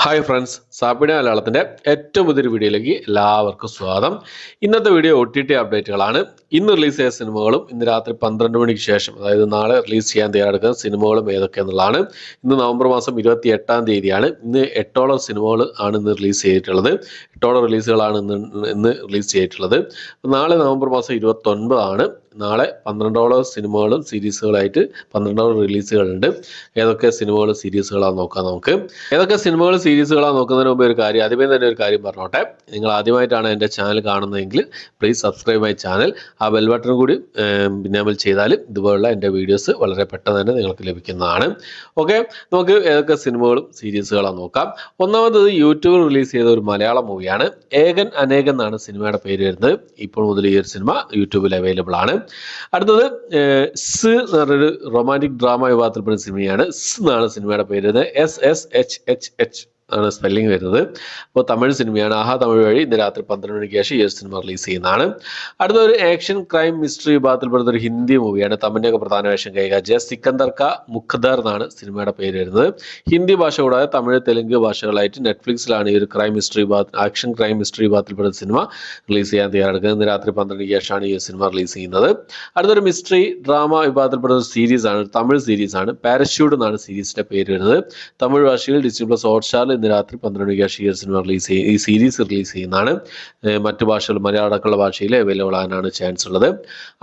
Hi friends, സാപ്പിട മലയാളത്തിൻ്റെ ഏറ്റവും പുതിയൊരു വീഡിയോയിലേക്ക് എല്ലാവർക്കും സ്വാഗതം. ഇന്നത്തെ വീഡിയോ OTT അപ്ഡേറ്റുകളാണ്. ഇന്ന് റിലീസ് ചെയ്ത സിനിമകളും ഇന്ന് രാത്രി 12 മണിക്ക് ശേഷം, അതായത് നാളെ റിലീസ് ചെയ്യാൻ തയ്യാറെടുക്കുന്ന സിനിമകളും ഏതൊക്കെയെന്നുള്ളതാണ്. ഇന്ന് നവംബർ മാസം 28-ാം തീയതിയാണ്. ഇന്ന് 8ഓളം സിനിമകൾ ആണ് ഇന്ന് റിലീസ് ചെയ്തിട്ടുള്ളത്. 8ഓളം റിലീസുകളാണ് ഇന്ന് റിലീസ് ചെയ്തിട്ടുള്ളത്. നാളെ നവംബർ മാസം 29 ആണ്. നാളെ 12ഓളം സിനിമകളും സീരീസുകളായിട്ട് 12ഓളം റിലീസുകളുണ്ട്. ഏതൊക്കെ സിനിമകളും സീരീസുകളാണെന്ന് നോക്കാം. നമുക്ക് ഏതൊക്കെ സിനിമകളും സീരീസുകളാണ് നോക്കുന്നതിന് മുമ്പ് ആദ്യമേ തന്നെ ഒരു കാര്യം പറഞ്ഞോട്ടെ. നിങ്ങൾ ആദ്യമായിട്ടാണ് എൻ്റെ ചാനൽ കാണുന്നതെങ്കിൽ പ്ലീസ് സബ്സ്ക്രൈബ് മൈ ചാനൽ. ആ ബെൽ ബട്ടൺ കൂടി എനേബിൾ ചെയ്താൽ ഇതുപോലുള്ള എൻ്റെ വീഡിയോസ് വളരെ പെട്ടെന്ന് തന്നെ നിങ്ങൾക്ക് ലഭിക്കുന്നതാണ്. ഓക്കെ, നമുക്ക് ഏതൊക്കെ സിനിമകളും സീരീസുകളാണ് നോക്കാം. ഒന്നാമത് യൂട്യൂബിൽ റിലീസ് ചെയ്ത ഒരു മലയാളം മൂവിയാണ്. ഏകൻ അനേകൻ എന്നാണ് സിനിമയുടെ പേര് വരുന്നത്. ഇപ്പോൾ മുതൽ ഈ ഒരു സിനിമ യൂട്യൂബിൽ അവൈലബിൾ ആണ്. അടുത്തത് സ് എന്ന് പറഞ്ഞൊരു റൊമാൻറ്റിക് ഡ്രാമ വിഭാഗത്തിൽപ്പെടുന്ന സിനിമയാണ്. സ് എന്നാണ് സിനിമയുടെ പേര് വരുന്നത്. SSHHH ആണ് സ്പെല്ലിംഗ് വരുന്നത്. അപ്പോൾ തമിഴ് സിനിമയാണ്. ആഹാ തമിഴ് വഴി ഇന്ന് രാത്രി 12 മണിക്ക് ശേഷം ഈ സിനിമ റിലീസ് ചെയ്യുന്നതാണ്. അടുത്തൊരു ആക്ഷൻ ക്രൈം മിസ്റ്ററി വിഭാഗത്തിൽപ്പെടുന്ന ഒരു ഹിന്ദി മൂവിയാണ്. തമിഴിൻ്റെയൊക്കെ പ്രധാന വേഷം കൈകാര്യം സിക്കന്ദർ കാ മുഖ്ദർ എന്നാണ് സിനിമയുടെ പേര് വരുന്നത്. ഹിന്ദി ഭാഷ കൂടാതെ തമിഴ് തെലുങ്ക് ഭാഷകളായിട്ട് നെറ്റ്ഫ്ലിക്സിലാണ് ഈ ഒരു crime mystery action crime mystery വിഭാഗത്തിൽപ്പെടുന്ന സിനിമ റിലീസ് ചെയ്യാൻ തയ്യാറെടുക്കുന്നത്. ഇന്ന് രാത്രി 12 മണിക്ക് ശേഷമാണ് ഈ സിനിമ റിലീസ് ചെയ്യുന്നത്. അടുത്തൊരു മിസ്റ്ററി ഡ്രാമ വിഭാഗത്തിൽപ്പെടുന്ന ഒരു സീരീസാണ്, തമിഴ് സീരീസാണ്. പാരച്യൂട്ട് എന്നാണ് സീരീസിന്റെ പേര് വരുന്നത്. തമിഴ് ഭാഷയിൽ ഡിസ്നി+ ഹോട്ട്സ്റ്റാറിൽ ഇന്ന് രാത്രി 12 മണിക്ക് ശേഷം ഈ സിനിമ ഈ സീരീസ് റിലീസ് ചെയ്യുന്നതാണ്. മറ്റു ഭാഷകൾ മലയാളം അടക്കമുള്ള ഭാഷയിൽ അവൈലബിൾ ആകാനാണ് ചാൻസ് ഉള്ളത്.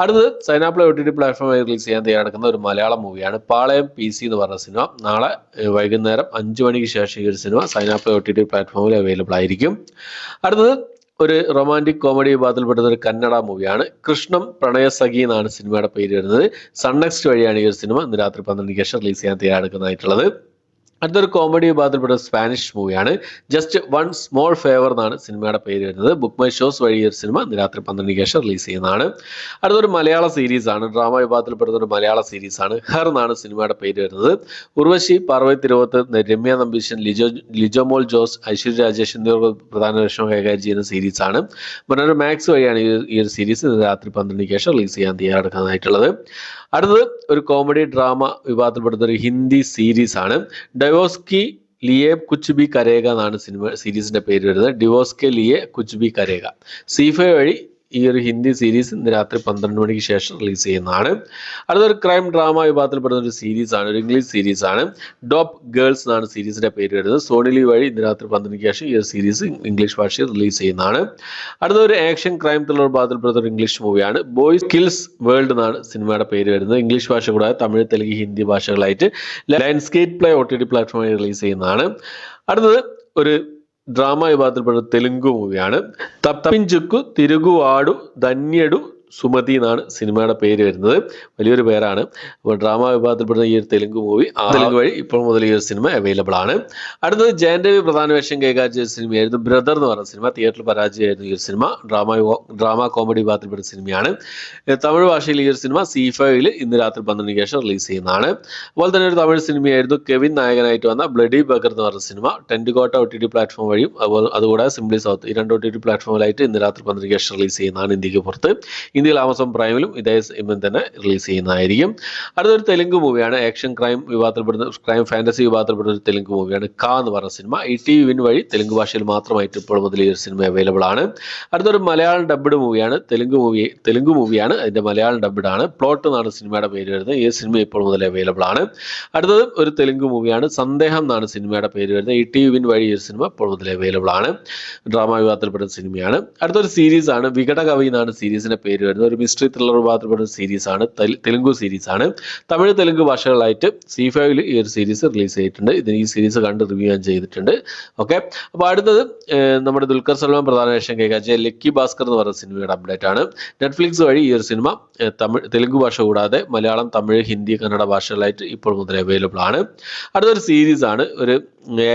അടുത്തത് സൈനാപ്ലേ OTT പ്ലാറ്റ്ഫോമിൽ റിലീസ് ചെയ്യാൻ തയ്യാറെടുക്കുന്ന ഒരു മലയാളം മൂവിയാണ്. പാളയം PC എന്ന് പറഞ്ഞ സിനിമ. നാളെ വൈകുന്നേരം 5 മണിക്ക് ശേഷം ഈ ഒരു സിനിമ സൈനാപ്ലേ OTT പ്ലാറ്റ്ഫോമിൽ അവൈലബിൾ ആയിരിക്കും. അടുത്തത് ഒരു റൊമാൻറ്റിക് കോമഡി വിഭാഗത്തിൽപ്പെടുന്ന ഒരു കന്നഡ മൂവിയാണ്. കൃഷ്ണം പ്രണയസഖി എന്നാണ് സിനിമയുടെ പേര് വരുന്നത്. സൺനെക്സ്റ്റ് വഴിയാണ് ഈ ഒരു സിനിമ ഇന്ന് രാത്രി 12 മണിക്ക് ശേഷം റിലീസ് ചെയ്യാൻ തയ്യാറെടുക്കുന്നതായിട്ടുള്ളത്. അടുത്തൊരു കോമഡി വിഭാഗത്തിൽപ്പെട്ട സ്പാനിഷ് മൂവിയാണ്. ജസ്റ്റ് വൺ സ്മോൾ ഫേവർ എന്നാണ് സിനിമയുടെ പേര് വരുന്നത്. ബുക്ക് മൈ ഷോസ് വഴി ഒരു സിനിമ ഇന്ന് രാത്രി 12 മണിക്ക് ശേഷം റിലീസ് ചെയ്യുന്നതാണ്. അടുത്തൊരു മലയാള സീരീസാണ്. ഡ്രാമ വിഭാഗത്തിൽപ്പെടുന്ന ഒരു മലയാള സീരീസാണ്. ഹെർ എന്നാണ് സിനിമയുടെ പേര് വരുന്നത്. ഉർവശി, പാർവതി തിരുവോത്ത്, രമ്യ നമ്പീശൻ, ലിജോമോൾ ജോസ്, ഐശ്വര്യ രാജേഷ് എന്നിവർക്ക് പ്രധാന വേഷം കൈകാര്യം ചെയ്യുന്ന സീരീസാണ്. മനോരമ മാക്സ് വഴിയാണ് ഈ ഒരു സീരീസ് ഇന്ന് രാത്രി 12 മണിക്ക് ശേഷം റിലീസ് ചെയ്യാൻ തയ്യാറെടുക്കുന്നതായിട്ടുള്ളത്. അടുത്തത് ഒരു കോമഡി ഡ്രാമ വിഭാഗത്തിൽപ്പെടുന്ന ഒരു ഹിന്ദി സീരീസ് ആണ്. ഡിവോഴ്സ് കെ ലിയെ കുച്ച് ബി കരേഗ എന്നാണ് സീരീസിന്റെ പേര് വരുന്നത്. ഡിവോഴ്സ് കെ ലിയെ കുച്ച് ബി കരേഗ. സീഫൈ വഴി ഈ ഒരു ഹിന്ദി സീരീസ് ഇന്ന് രാത്രി 12 മണിക്ക് ശേഷം റിലീസ് ചെയ്യുന്നതാണ്. അടുത്തൊരു ക്രൈം ഡ്രാമ വിഭാഗത്തിൽപ്പെടുന്ന ഒരു സീരീസാണ്, ഒരു ഇംഗ്ലീഷ് സീരീസാണ്. ഡോപ്പ് ഗേൾസ് എന്നാണ് സീരീസിന്റെ പേര് വരുന്നത്. സോണിലി വഴി ഇന്ന് രാത്രി 12 മണിക്ക് ശേഷം ഈ ഒരു സീരീസ് ഇംഗ്ലീഷ് ഭാഷയിൽ റിലീസ് ചെയ്യുന്നതാണ്. അടുത്തൊരു ആക്ഷൻ ക്രൈം ത്രില്ലർ വിഭാഗത്തിൽപ്പെടുന്ന ഒരു ഇംഗ്ലീഷ് മൂവിയാണ്. ബോയ്സ് കിൽസ് വേൾഡ് എന്നാണ് സിനിമയുടെ പേര് വരുന്നത്. ഇംഗ്ലീഷ് ഭാഷ കൂടാതെ തമിഴ്, തെലുങ്ക്, ഹിന്ദി ഭാഷകളായിട്ട് ലയൺസ്ഗേറ്റ് പ്ലേ OTT പ്ലാറ്റ്ഫോമിൽ റിലീസ് ചെയ്യുന്നതാണ്. അടുത്തത് ഒരു ഡ്രാമ വിഭാഗത്തിൽപ്പെടുന്ന തെലുങ്ക് മൂവിയാണ്. തപ്പിഞ്ചുക്കു തിരുകുവാടു ധന്യടു സുമതി എന്നാണ് സിനിമയുടെ പേര് വരുന്നത്. വലിയൊരു പേരാണ്. അപ്പോൾ ഡ്രാമ വിഭാഗത്തിൽപ്പെടുന്ന ഈ ഒരു തെലുങ്ക് മൂവി തെലുങ്ക് വഴി ഇപ്പോൾ മുതൽ ഈ ഒരു സിനിമ അവൈലബിൾ ആണ്. അടുത്തത് ജയൻ രവി പ്രധാന വേഷം കൈകാര്യം ചെയ്ത സിനിമയായിരുന്നു ബ്രദർ എന്ന് പറഞ്ഞ സിനിമ. തിയേറ്ററിൽ പരാജയമായിരുന്നു ഈ ഒരു സിനിമ. ഡ്രാമ കോമഡി വിഭാഗത്തിൽപ്പെടുന്ന സിനിമയാണ്. തമിഴ് ഭാഷയിൽ ഈ ഒരു സിനിമ C5 ഇന്ന് രാത്രി 12 മണിക്ക് ശേഷം റിലീസ് ചെയ്യുന്നതാണ്. അതുപോലെ തന്നെ ഒരു തമിഴ് സിനിമയായിരുന്നു കെവിൻ നായകനായിട്ട് വന്ന ബ്ലഡി ബഗർ എന്ന് പറഞ്ഞ സിനിമ. ടെൻറ്റുകോട്ട OTT പ്ലാറ്റ്ഫോം വഴിയും അതുകൂടാതെ സിംപ്ലി സൗത്ത്, ഈ 2 OTT പ്ലാറ്റ്ഫോമിലായിട്ട് ഇന്ന് രാത്രി 12 മണിക്ക് ശേഷം റിലീസ് ചെയ്യുന്നതാണ്. ഇന്ത്യക്ക് പുറത്ത്, ഇന്ത്യയിൽ ആമസോൺ പ്രൈമിലും ഇതേ സമയം തന്നെ റിലീസ് ചെയ്യുന്നതായിരിക്കും. അടുത്തൊരു തെലുങ്ക് മൂവിയാണ്. ആക്ഷൻ ക്രൈം വിഭാഗത്തിൽപ്പെടുന്ന ക്രൈം ഫാന്റസി വിഭാഗത്തിൽപ്പെടുന്ന ഒരു തെലുങ്ക് മൂവിയാണ്. കാ എന്ന് പറഞ്ഞ സിനിമ. ETV Win വഴി തെലുങ്ക് ഭാഷയിൽ മാത്രമായിട്ട് ഇപ്പോൾ മുതൽ ഈ ഒരു സിനിമ അവൈലബിൾ ആണ്. അടുത്തൊരു മലയാളം ഡബ്ഡ് മൂവിയാണ്. തെലുങ്ക് മൂവിയാണ്, അതിന്റെ മലയാളം ഡബ്ഡ് ആണ്. പ്ലോട്ട് എന്നാണ് സിനിമയുടെ പേര് വരുന്നത്. ഈ സിനിമ ഇപ്പോൾ മുതൽ അവൈലബിൾ ആണ്. അടുത്തത് ഒരു തെലുങ്ക് മൂവിയാണ്. സന്ദേഹം എന്നാണ് സിനിമയുടെ പേര് വരുന്നത്. ETV Win വഴി ഈ ഒരു സിനിമ ഇപ്പോൾ മുതൽ അവൈലബിൾ ആണ്. ഡ്രാമ വിഭാഗത്തിൽപ്പെടുന്ന സിനിമയാണ്. അടുത്തൊരു സീരീസ് ആണ്. വികടകവി എന്നാണ് സീരീസിന്റെ പേര് വരുന്നത്. ഒരു മിസ്റ്ററി ത്രില്ലർ വിഭാഗത്തിൽപ്പെടുന്ന സീരീസാണ്. തെലുങ്ക് സീരീസാണ്. തമിഴ് തെലുങ്ക് ഭാഷകളായിട്ട് C5 ഈ ഒരു സീരീസ് റിലീസ് ചെയ്തിട്ടുണ്ട്. ഈ സീരീസ് കണ്ട് റിവ്യൂ ഞാൻ ചെയ്തിട്ടുണ്ട്. ഓക്കെ, അപ്പോൾ അടുത്തത് നമ്മുടെ ദുൽഖർ സൽമാൻ പ്രധാന വേഷം കൈകാര്യം ലക്കി ഭാസ്കർ എന്ന് പറയുന്ന സിനിമയുടെ അപ്ഡേറ്റ് ആണ്. നെറ്റ്ഫ്ലിക്സ് വഴി ഈ ഒരു സിനിമ തെലുങ്ക് ഭാഷ കൂടാതെ മലയാളം, തമിഴ്, ഹിന്ദി, കന്നഡ ഭാഷകളായിട്ട് ഇപ്പോൾ മുതൽ അവൈലബിൾ ആണ്. അടുത്തൊരു സീരീസ് ആണ്. ഒരു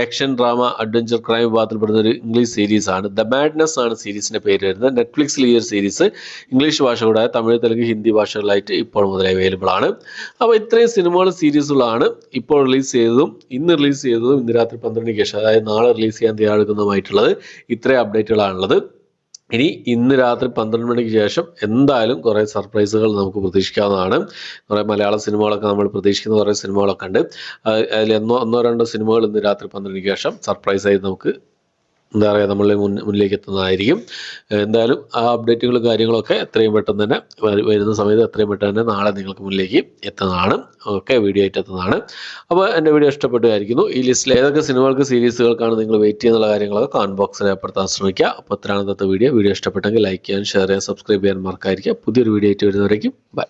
ആക്ഷൻ ഡ്രാമ അഡ്വഞ്ചർ ക്രൈം വിഭാഗത്തിൽപ്പെടുന്ന ഒരു ഇംഗ്ലീഷ് സീരീസ് ആണ്. ദ മാഡ്നസ് ആണ് സീരീസിന്റെ പേര് വരുന്നത്. നെറ്റ്ഫ്ലിക്സിൽ ഈ ഒരു സീരീസ് ഇംഗ്ലീഷ് ഭാഷ കൂടാതെ തമിഴ്, തെലുങ്ക്, ഹിന്ദി ഭാഷകളായിട്ട് ഇപ്പോൾ മുതൽ അവൈലബിൾ ആണ്. അപ്പോൾ ഇത്രയും സിനിമകളും സീരീസുകളാണ് ഇപ്പോൾ റിലീസ് ചെയ്തതും ഇന്ന് റിലീസ് ചെയ്തതും ഇന്ന് രാത്രി 12 മണിക്ക് ശേഷം, അതായത് നാളെ റിലീസ് ചെയ്യാൻ തയ്യാറെടുക്കുന്നതുമായിട്ടുള്ളത്. ഇത്രയും അപ്ഡേറ്റുകളാണുള്ളത്. ഇനി ഇന്ന് രാത്രി 12 മണിക്ക് ശേഷം എന്തായാലും കുറേ സർപ്രൈസുകൾ നമുക്ക് പ്രതീക്ഷിക്കാവുന്നതാണ്. കുറേ മലയാള സിനിമകളൊക്കെ നമ്മൾ പ്രതീക്ഷിക്കുന്ന കുറേ സിനിമകളൊക്കെ ഉണ്ട്. അതിൽ ഒന്നോ രണ്ടോ സിനിമകൾ ഇന്ന് രാത്രി 12 മണിക്ക് ശേഷം സർപ്രൈസായി നമുക്ക് എന്താ പറയുക നമ്മളുടെ മുന്നിലേക്ക് എത്തുന്നതായിരിക്കും. എന്തായാലും ആ അപ്ഡേറ്റുകളും കാര്യങ്ങളൊക്കെ എത്രയും പെട്ടെന്ന് തന്നെ വരുന്ന സമയത്ത് എത്രയും പെട്ടെന്ന് തന്നെ നാളെ നിങ്ങൾക്ക് മുന്നിലേക്ക് എത്തുന്നതാണ്. ഓക്കെ, വീഡിയോ ആയിട്ട് എത്തുന്നതാണ്. അപ്പോൾ എൻ്റെ വീഡിയോ ഇഷ്ടപ്പെട്ടുമായിരിക്കുന്നു. ഈ ലിസ്റ്റിൽ ഏതൊക്കെ സിനിമകൾക്ക് സീരീസുകൾക്കാണ് നിങ്ങൾ വെയിറ്റ് ചെയ്യുന്നുള്ള കാര്യങ്ങളൊക്കെ കമൻറ്റ് ബോക്സിൽ രേഖപ്പെടുത്താൻ ശ്രമിക്കുക. അപ്പോൾ ഇത്രയാണ് ഇന്നത്തെ വീഡിയോ ഇഷ്ടപ്പെട്ടെങ്കിൽ ലൈക്ക് ചെയ്യാൻ, ഷെയർ ചെയ്യാൻ, സബ്സ്ക്രൈബ് ചെയ്യാൻ മറക്കാതിരിക്കുക. പുതിയൊരു വീഡിയോ ആയിട്ട് വരുന്നവരേക്കും ബൈ.